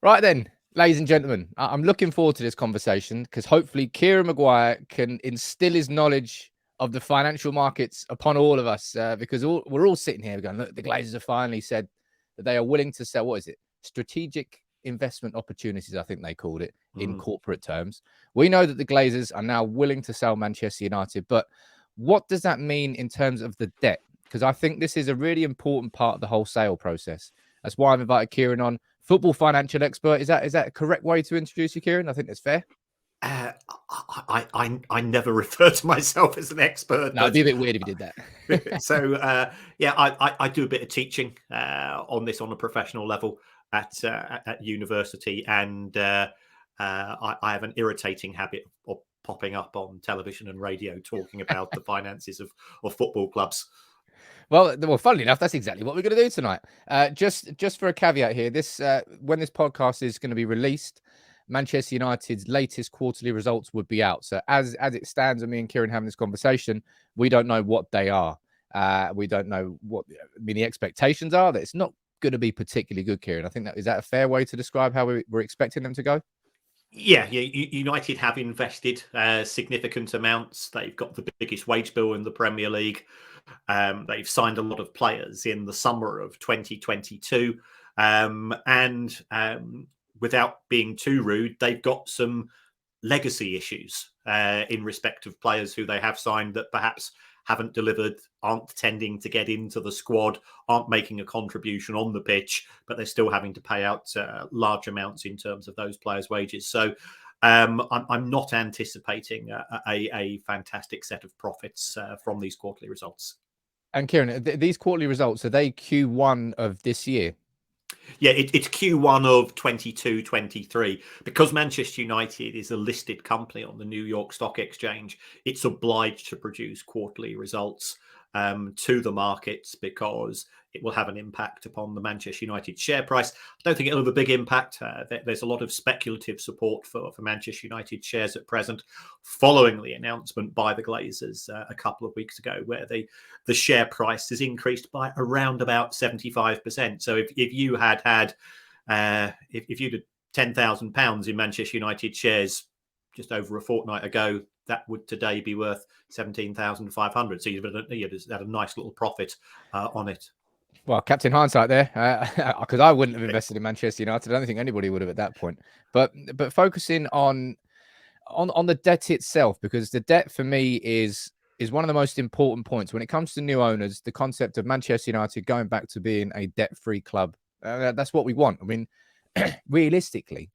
Right then, ladies and gentlemen, I'm looking forward to this conversation because hopefully Kieran Maguire can instill his knowledge of the financial markets upon all of us because we're all sitting here going, look, the Glazers have finally said that they are willing to sell, what is it? Strategic investment opportunities, I think they called it in corporate terms. We know that the Glazers are now willing to sell Manchester United, but what does that mean in terms of the debt? Because I think this is a really important part of the whole sale process. That's why I've invited Kieran on, football financial expert. Is that a correct way to introduce you, Kieran? I think that's fair. I never refer to myself as an expert. No, it'd be a bit weird if you did that. So yeah, I do a bit of teaching on this on a professional level at university, and I have an irritating habit of popping up on television and radio talking about the finances of football clubs. Well, funnily enough, that's exactly what we're going to do tonight. Just for a caveat here, this when this podcast is going to be released, Manchester United's latest quarterly results would be out. So as it stands, and me and Kieran having this conversation, we don't know what they are. We don't know what the expectations are. That it's not going to be particularly good, Kieran. I think is that a fair way to describe how we're expecting them to go? Yeah, United have invested significant amounts. They've got the biggest wage bill in the Premier League. They've signed a lot of players in the summer of 2022. And without being too rude, they've got some legacy issues in respect of players who they have signed that perhaps haven't delivered, aren't tending to get into the squad, aren't making a contribution on the pitch, but they're still having to pay out large amounts in terms of those players' wages. So I'm not anticipating a fantastic set of profits from these quarterly results. And Kieran, these quarterly results, are they Q1 of this year? Yeah, it's Q1 of 22-23. Because Manchester United is a listed company on the New York Stock Exchange, it's obliged to produce quarterly results to the markets because it will have an impact upon the Manchester United share price. I don't think it'll have a big impact. There's a lot of speculative support for Manchester United shares at present, following the announcement by the Glazers a couple of weeks ago, where the share price has increased by around about 75%. So if you had if you'd had £10,000 in Manchester United shares just over a fortnight ago, that would today be worth 17,500. So you'd had a nice little profit on it. Well, Captain Hindsight there, because I wouldn't have invested in Manchester United. I don't think anybody would have at that point. But focusing on the debt itself, because the debt for me is one of the most important points when it comes to new owners. The concept of Manchester United going back to being a debt-free club, that's what we want. I mean, realistically,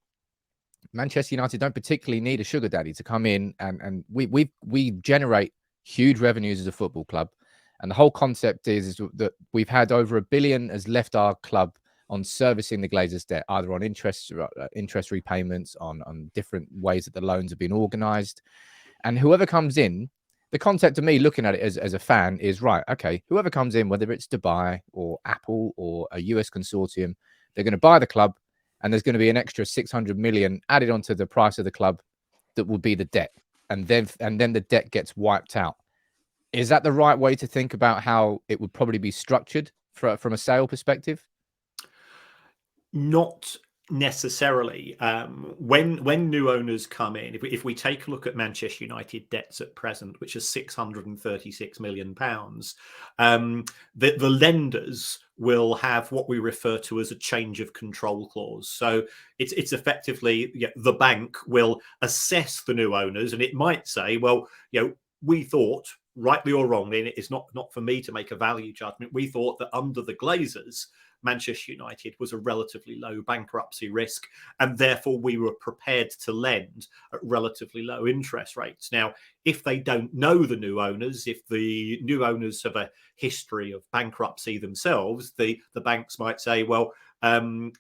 Manchester United don't particularly need a sugar daddy to come in, and we generate huge revenues as a football club. And the whole concept is that we've had over £1 billion has left our club on servicing the Glazers' debt, either on interest repayments, on different ways that the loans have been organised. And whoever comes in, the concept of me looking at it as a fan is, right, okay, whoever comes in, whether it's Dubai or Apple or a US consortium, they're going to buy the club, and there's going to be an extra 600 million added onto the price of the club that will be the debt. And then the debt gets wiped out. Is that the right way to think about how it would probably be structured from a sale perspective? Not necessarily. When new owners come in, if we take a look at Manchester United debts at present, which is £636 million, the lenders will have what we refer to as a change of control clause. So it's effectively the bank will assess the new owners, and it might say, well, we thought, rightly or wrongly, and it's not for me to make a value judgment, we thought that under the Glazers, Manchester United was a relatively low bankruptcy risk, and therefore we were prepared to lend at relatively low interest rates. Now, if they don't know the new owners, if the new owners have a history of bankruptcy themselves, the banks might say, well,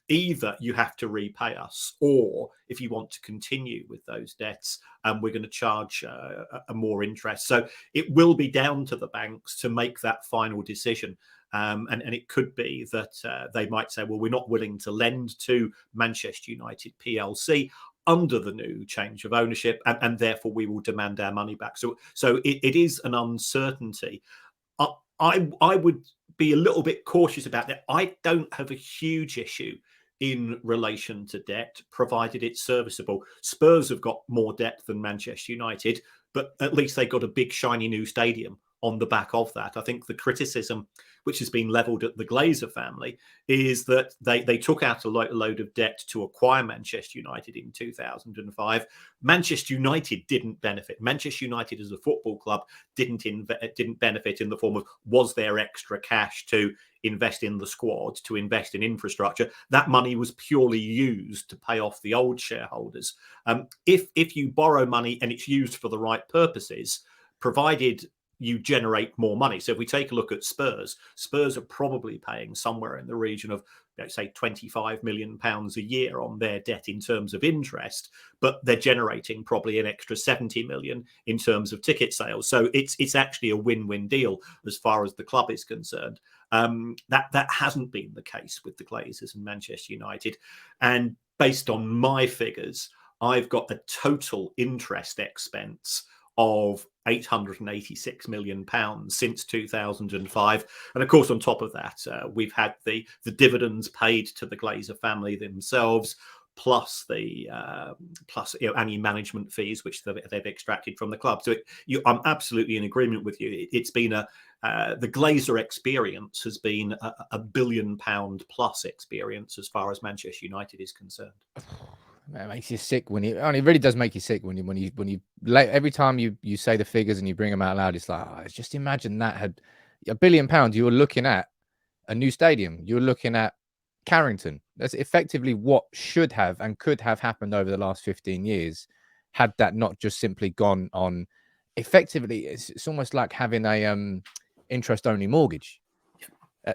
either you have to repay us, or if you want to continue with those debts, we're going to charge a more interest. So it will be down to the banks to make that final decision. And it could be that they might say, well, we're not willing to lend to Manchester United PLC under the new change of ownership, and therefore we will demand our money back. So it is an uncertainty. I would be a little bit cautious about that. I don't have a huge issue in relation to debt, provided it's serviceable. Spurs have got more debt than Manchester United, but at least they got a big shiny new stadium on the back of that. I think the criticism which has been levelled at the Glazer family is that they took out a load of debt to acquire Manchester United in 2005. Manchester United didn't benefit. Manchester United as a football club didn't benefit in the form of, was there extra cash to invest in the squad, to invest in infrastructure? That money was purely used to pay off the old shareholders. If you borrow money and it's used for the right purposes, provided you generate more money. So if we take a look at Spurs are probably paying somewhere in the region of, let's say, £25 million a year on their debt in terms of interest, but they're generating probably an extra 70 million in terms of ticket sales. So it's actually a win-win deal as far as the club is concerned. That hasn't been the case with the Glazers and Manchester United. And based on my figures, I've got a total interest expense of £886 million since 2005. And of course, on top of that, we've had the dividends paid to the Glazer family themselves, plus the any management fees which they've extracted from the club. So I'm absolutely in agreement with you. It's been the Glazer experience has been a £1 billion plus experience as far as Manchester United is concerned. Man, it makes you sick when you. It really does make you sick when you every time you say the figures and you bring them out loud. It's like, just imagine that had £1 billion. You were looking at a new stadium. You were looking at Carrington. That's effectively what should have and could have happened over the last 15 years, had that not just simply gone on. Effectively, it's almost like having a interest only mortgage.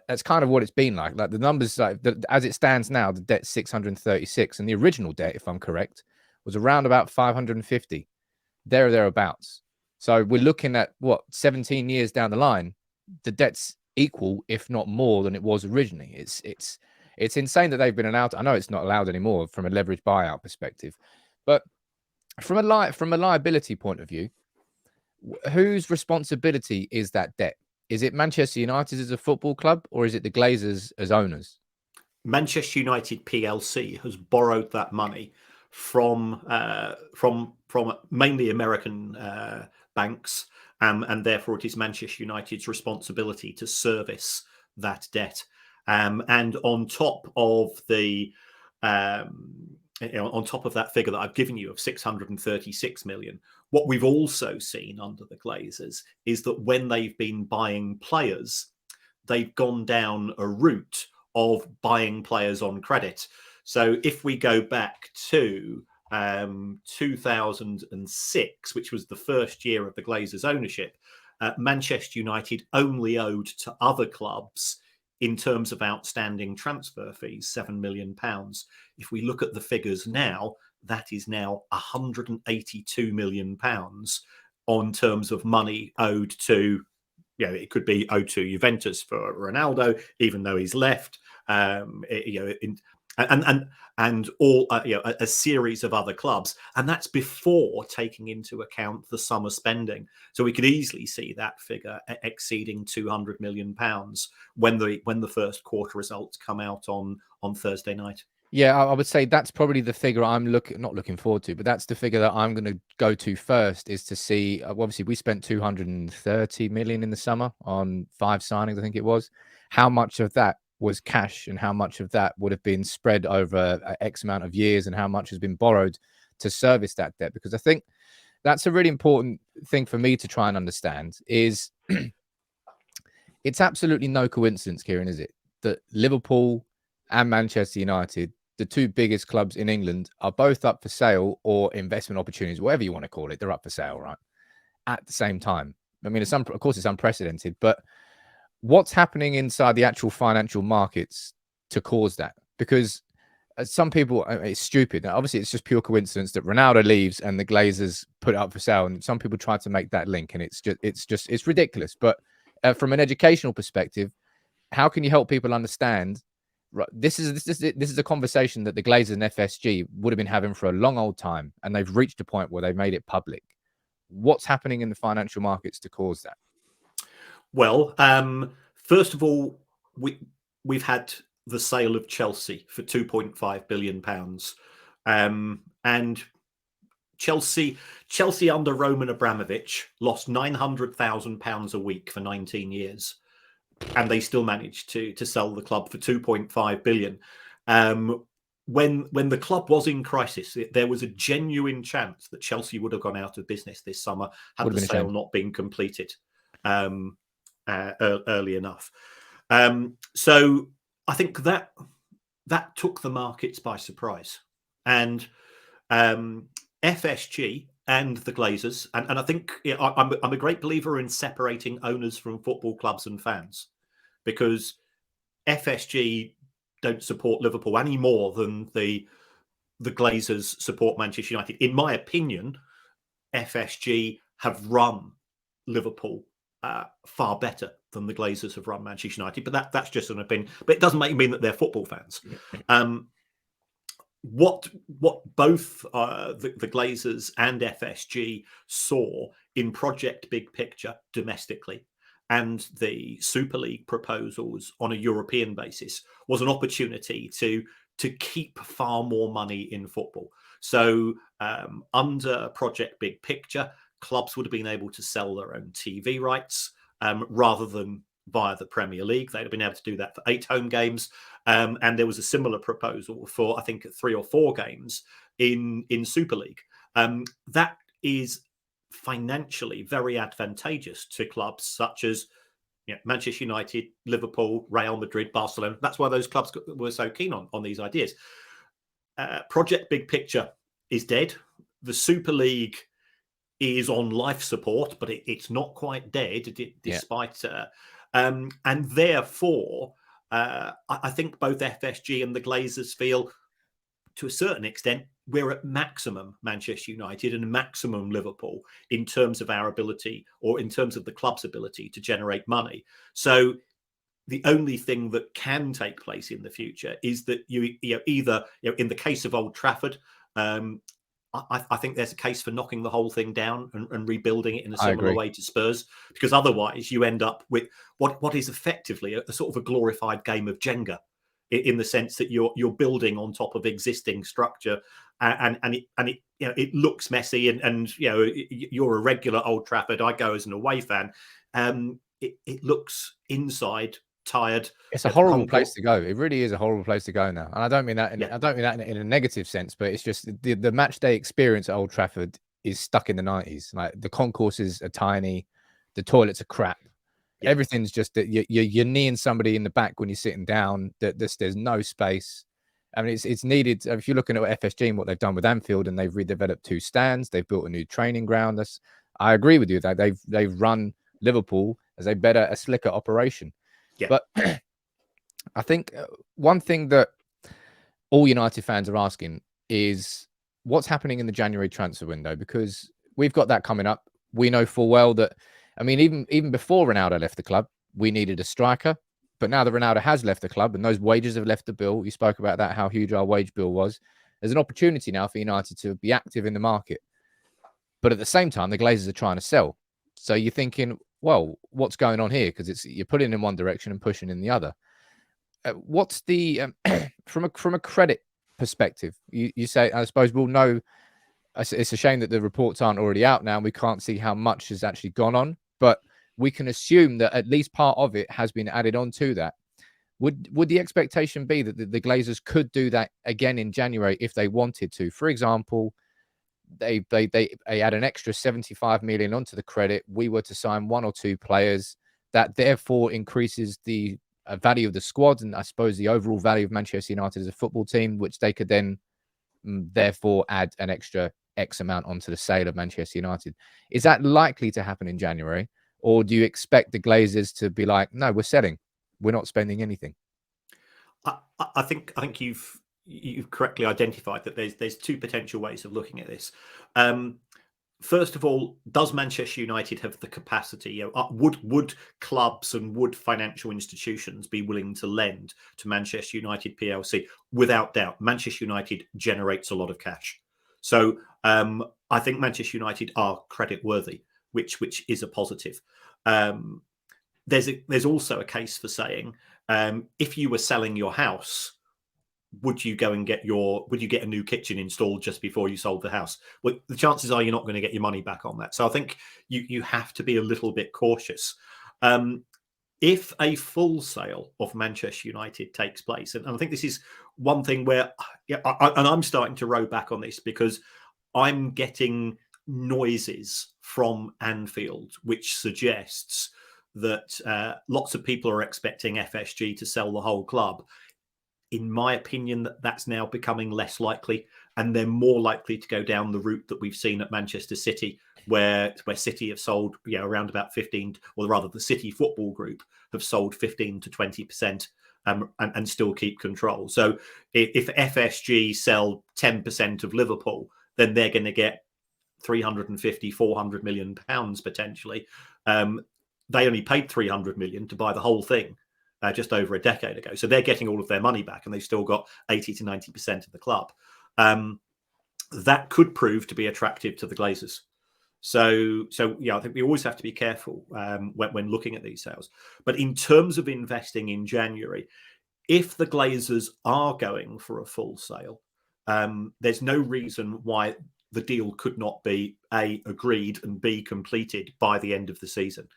That's kind of what it's been like. Like the numbers, as it stands now, the debt's 636, and the original debt, if I'm correct, was around about 550, there or thereabouts. So we're looking at what, 17 years down the line, the debt's equal, if not more, than it was originally. It's insane that they've been allowed. I know it's not allowed anymore from a leveraged buyout perspective, but from a liability point of view, whose responsibility is that debt? Is it Manchester United as a football club, or is it the Glazers as owners? Manchester United PLC has borrowed that money from mainly American banks, and therefore it is Manchester United's responsibility to service that debt. And on top of the on top of that figure that I've given you of 636 million, what we've also seen under the Glazers is that when they've been buying players, they've gone down a route of buying players on credit. So if we go back to 2006, which was the first year of the Glazers' ownership, Manchester United only owed to other clubs, in terms of outstanding transfer fees, £7 million. If we look at the figures now, that is now £182 million on terms of money owed to, it could be owed to Juventus for Ronaldo, even though he's left, and all a series of other clubs, and that's before taking into account the summer spending. So we could easily see that figure exceeding £200 million when the first quarter results come out on Thursday night. Yeah, I would say that's probably the figure I'm not looking forward to, but that's the figure that I'm going to go to first, is to see. Obviously, we spent 230 million in the summer on 5 signings, I think it was. How much of that was cash, and how much of that would have been spread over X amount of years, and how much has been borrowed to service that debt? Because I think that's a really important thing for me to try and understand. Is it's absolutely no coincidence, Kieran, is it, that Liverpool and Manchester United, the two biggest clubs in England, are both up for sale, or investment opportunities, whatever you want to call it, they're up for sale, right, at the same time. I mean, of course, it's unprecedented, but what's happening inside the actual financial markets to cause that? Because some people, it's stupid. Now, obviously, it's just pure coincidence that Ronaldo leaves and the Glazers put it up for sale, and some people try to make that link, and it's ridiculous. But from an educational perspective, how can you help people understand? Right, this is a conversation that the Glazers and FSG would have been having for a long old time, and they've reached a point where they've made it public. What's happening in the financial markets to cause that? Well, first of all, we've had the sale of Chelsea for £2.5 billion. And Chelsea under Roman Abramovich lost £900,000 a week for 19 years, and they still managed to sell the club for 2.5 billion. When the club was in crisis, there was a genuine chance that Chelsea would have gone out of business this summer had the sale not been completed early enough. So I think that took the markets by surprise, and FSG and the Glazers, and I think I'm a great believer in separating owners from football clubs and fans, because FSG don't support Liverpool any more than the Glazers support Manchester United. In my opinion, FSG have run Liverpool far better than the Glazers have run Manchester United, but that's just an opinion. But it doesn't mean that they're football fans. What both the Glazers and FSG saw in Project Big Picture domestically and the Super League proposals on a European basis was an opportunity to keep far more money in football. So under Project Big Picture, clubs would have been able to sell their own TV rights rather than via the Premier League. They'd have been able to do that for 8 home games. And there was a similar proposal for, I think, 3 or 4 games in Super League. That is financially very advantageous to clubs such as Manchester United, Liverpool, Real Madrid, Barcelona. That's why those clubs were so keen on these ideas. Project Big Picture is dead. The Super League is on life support, but it's not quite dead, despite... and therefore, I think both FSG and the Glazers feel, to a certain extent, we're at maximum Manchester United and maximum Liverpool in terms of our ability, or in terms of the club's ability to generate money. So the only thing that can take place in the future is that either in the case of Old Trafford, I think there's a case for knocking the whole thing down and rebuilding it in a similar way to Spurs, because otherwise you end up with what is effectively a sort of a glorified game of Jenga, in the sense that you're building on top of existing structure, and it looks messy, and you're a regular Old Trafford. I go as an away fan. It looks inside tired. It's a horrible place to go. It really is a horrible place to go now, and I don't mean that. I don't mean that in a negative sense, but it's just the match day experience at Old Trafford is stuck in the 90s. Like, the concourses are tiny, the toilets are crap. Yeah. Everything's just that you're kneeing somebody in the back when you're sitting down. There's no space. I mean, it's needed. If you're looking at FSG and what they've done with Anfield, and they've redeveloped 2 stands, they've built a new training ground. I agree with you that they've run Liverpool as a slicker operation. Yeah. But I think one thing that all United fans are asking is what's happening in the January transfer window, because we've got that coming up. We know full well that, I mean, even before Ronaldo left the club, we needed a striker. But now that Ronaldo has left the club and those wages have left the bill, you spoke about that, how huge our wage bill was. There's an opportunity now for United to be active in the market. But at the same time, the Glazers are trying to sell. So you're thinking, well, what's going on here? Because you're pulling in one direction and pushing in the other. What's the from a credit perspective? You say, I suppose we'll know. It's a shame that the reports aren't already out now, and we can't see how much has actually gone on. But we can assume that at least part of it has been added on to that. Would the expectation be that the Glazers could do that again in January if they wanted to? For example, they add an extra 75 million onto the credit. We were to sign 1 or 2 players. That therefore increases the value of the squad, and I suppose the overall value of Manchester United as a football team, which they could then therefore add an extra X amount onto the sale of Manchester United. Is that likely to happen in January? Or do you expect the Glazers to be like, no, we're selling, we're not spending anything? I think you've correctly identified that there's 2 potential ways of looking at this. First of all, does Manchester United have the capacity? Would clubs and would financial institutions be willing to lend to Manchester United PLC? Without doubt, Manchester United generates a lot of cash. So I think Manchester United are credit worthy, which is a positive. There's also a case for saying If you were selling your house, would you go and get a new kitchen installed just before you sold the house? Well, the chances are you're not going to get your money back on that. So I think you have to be a little bit cautious. If a full sale of Manchester United takes place, and I think this is one thing where, and I'm starting to row back on this because I'm getting noises from Anfield which suggests that lots of people are expecting FSG to sell the whole club. In my opinion, that's now becoming less likely, and they're more likely to go down the route that we've seen at Manchester City, where City have sold around about 15, or rather the City Football Group have sold 15 to 20%, and still keep control. So if FSG sell 10% of Liverpool, then they're going to get 350, 400 million pounds potentially. They only paid 300 million to buy the whole thing just over a decade ago. So they're getting all of their money back, and they've still got 80 to 90% of the club. That could prove to be attractive to the Glazers. So I think we always have to be careful when looking at these sales. But in terms of investing in January, if the Glazers are going for a full sale, there's no reason why the deal could not be A, agreed, and B, completed by the end of the season.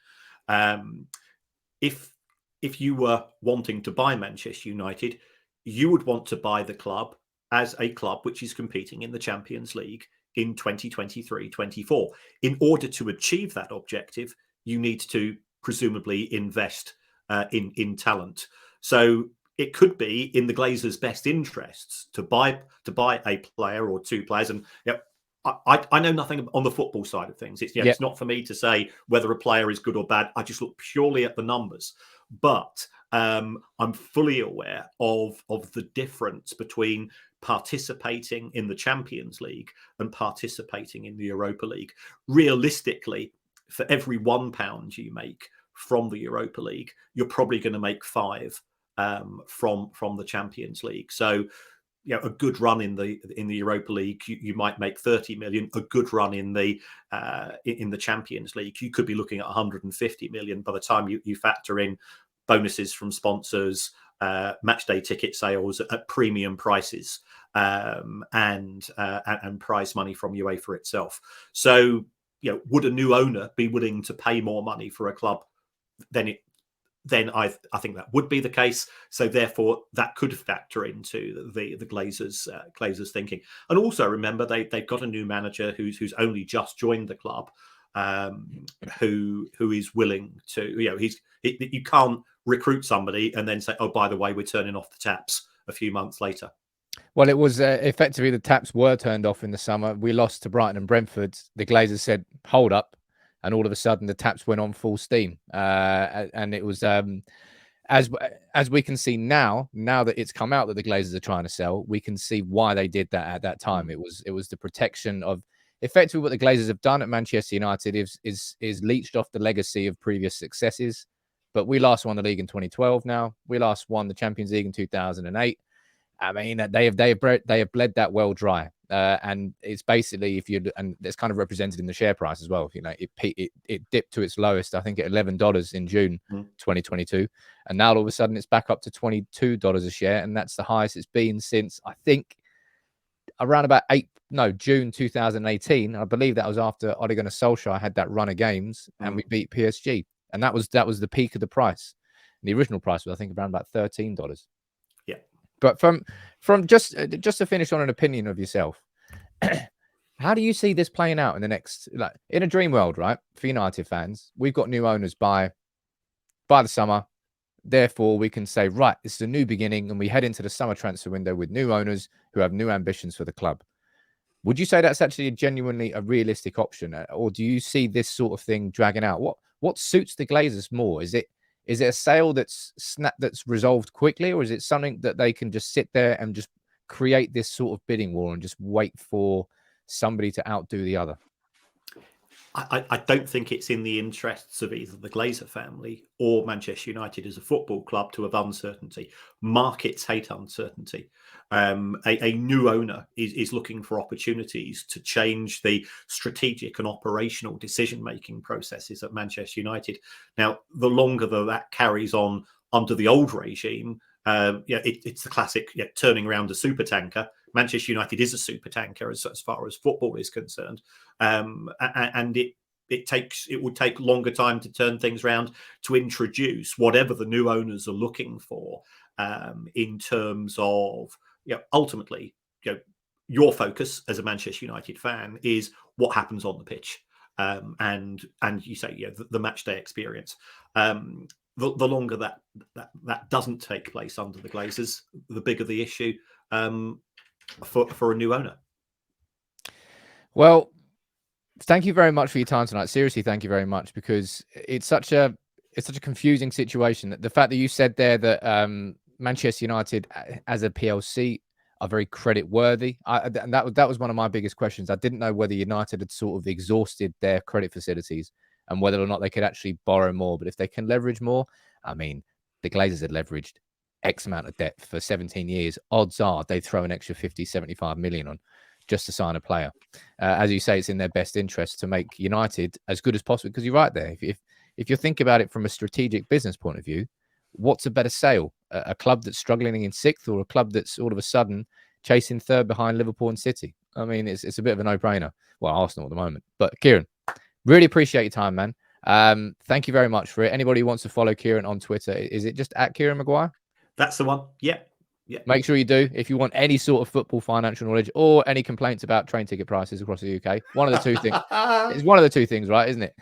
If you were wanting to buy Manchester United, you would want to buy the club as a club which is competing in the Champions League in 2023-24. In order to achieve that objective, you need to presumably invest in talent. So it could be in the Glazers' best interests to buy a player or two players. And I know nothing on the football side of things. It's not for me to say whether a player is good or bad. I just look purely at the numbers. But I'm fully aware of the difference between participating in the Champions League and participating in the Europa League. Realistically, for every £1 you make from the Europa League, you're probably going to make 5 from the Champions League. So a good run in the Europa League, you might make 30 million. A good run in the Champions League, you could be looking at 150 million by the time you factor in bonuses from sponsors, match day ticket sales at premium prices, and prize money from UEFA itself. So would a new owner be willing to pay more money for a club? Then I think that would be the case. So therefore, that could factor into the Glazers thinking. And also remember, they've got a new manager who's only just joined the club, who is willing to. You can't recruit somebody and then say, oh, by the way, we're turning off the taps a few months later. Well, it was effectively the taps were turned off in the summer. We lost to Brighton and Brentford. The Glazers said, hold up. And all of a sudden, the taps went on full steam. And it was, as we can see now that it's come out that the Glazers are trying to sell, we can see why they did that at that time. It was the protection of effectively what the Glazers have done at Manchester United is leached off the legacy of previous successes. But we last won the league in 2012 now. We last won the Champions League in 2008. I mean, they have bled that well dry. And it's basically and it's kind of represented in the share price as well. It dipped to its lowest, I think, at $11 in June 2022, and now all of a sudden it's back up to $22 a share, and that's the highest it's been since I think around about June 2018. I believe that was after Ole Gunnar Solskjaer had that run of games and we beat PSG, and that was the peak of the price. And the original price was I think around about $13. Yeah. But from just to finish on an opinion of yourself, how do you see this playing out in the next, in a dream world, right? For United fans, we've got new owners by the summer. Therefore, we can say, right, this is a new beginning, and we head into the summer transfer window with new owners who have new ambitions for the club. Would you say that's actually genuinely a realistic option, or do you see this sort of thing dragging out? What suits the Glazers more? Is it a sale that's resolved quickly, or is it something that they can just sit there and just create this sort of bidding war and just wait for somebody to outdo the other? I don't think it's in the interests of either the Glazer family or Manchester United as a football club to have uncertainty. Markets hate uncertainty. A new owner is looking for opportunities to change the strategic and operational decision-making processes at Manchester United. Now, the longer that carries on under the old regime, it's the classic turning around a super tanker. Manchester United is a super tanker as far as football is concerned, and it would take longer time to turn things around, to introduce whatever the new owners are looking for, in terms of ultimately your focus as a Manchester United fan is what happens on the pitch, and you say the match day experience. The longer that doesn't take place under the Glazers, the bigger the issue for a new owner. Well, thank you very much for your time tonight. Seriously, thank you very much, because it's such a confusing situation. The fact that you said there that Manchester United as a PLC are very credit worthy, and that was one of my biggest questions. I didn't know whether United had sort of exhausted their credit facilities and whether or not they could actually borrow more. But if they can leverage more, I mean, the Glazers had leveraged X amount of debt for 17 years. Odds are they'd throw an extra 50, 75 million on just to sign a player. As you say, it's in their best interest to make United as good as possible, because you're right there. If you think about it from a strategic business point of view, what's a better sale? A club that's struggling in sixth, or a club that's all of a sudden chasing third behind Liverpool and City? I mean, it's a bit of a no-brainer. Well, Arsenal at the moment. But Kieran, really appreciate your time, man. Thank you very much for it. Anybody who wants to follow Kieran on Twitter, is it just at Kieran Maguire? That's the one. Yeah. Make sure you do. If you want any sort of football financial knowledge or any complaints about train ticket prices across the UK, one of the two things. It's one of the two things, right? Isn't it?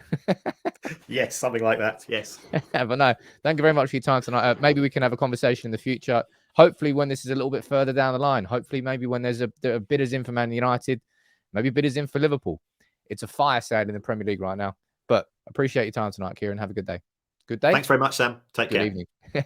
Yes, something like that. Yes. But no, thank you very much for your time tonight. Maybe we can have a conversation in the future. Hopefully, when this is a little bit further down the line. Hopefully, maybe when there are bidders in for Man United, maybe bidders in for Liverpool. It's a fire sale in the Premier League right now. But appreciate your time tonight, Kieran. Have a good day. Good day. Thanks very much, Sam. Take care. Good evening.